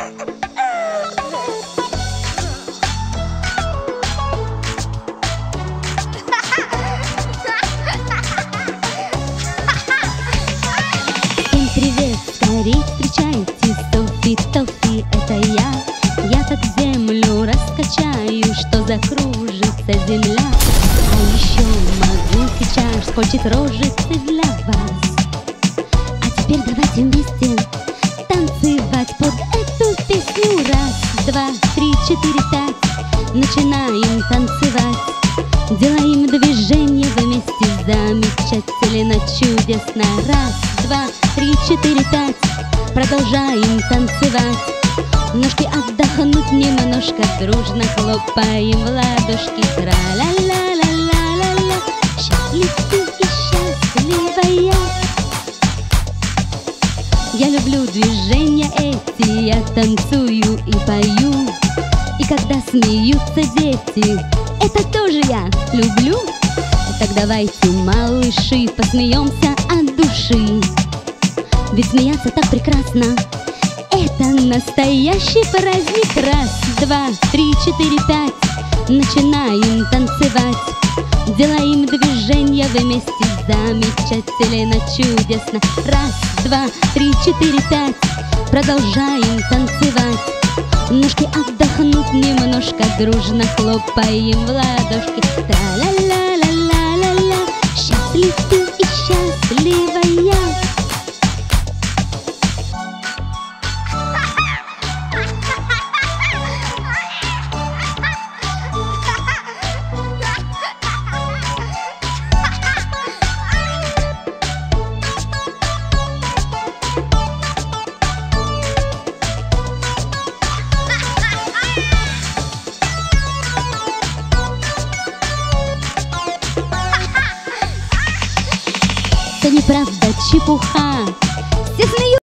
Всем привет, скорей встречайте, Софи, Тофи, это я. Я так землю раскачаю, что закружится земля. А еще могу сейчас спорчить рожицы для вас. А теперь давайте вместе танцевать под эту песню. Раз, два, три, четыре, пять. Начинаем танцевать. Делаем движение вместе, замечательно, чудесно. Раз, два, три, четыре, пять. Продолжаем танцевать. Ножки отдохнуть немножко, дружно хлопаем в ладошки. Тра-ля-ля-ля-ля-ля-ля. Счастлив ты и счастливая. Я люблю движения эти, я танцую и пою. И когда смеются дети, это тоже я люблю. Так давайте, малыши, посмеемся от души. Ведь смеяться так прекрасно, это настоящий праздник. Раз, два, три, четыре, пять. Начинаем танцевать. Делаем движения вместе, замечательно, чудесно. Раз, два, три, четыре, пять. Продолжаем танцевать. Ножки отдохнуть немножко, дружно хлопаем в ладошки. Та-ля-ля-ля-ля-ля-ля. Счастлив ты и счастливая. Это неправда, чепуха. Все смеются.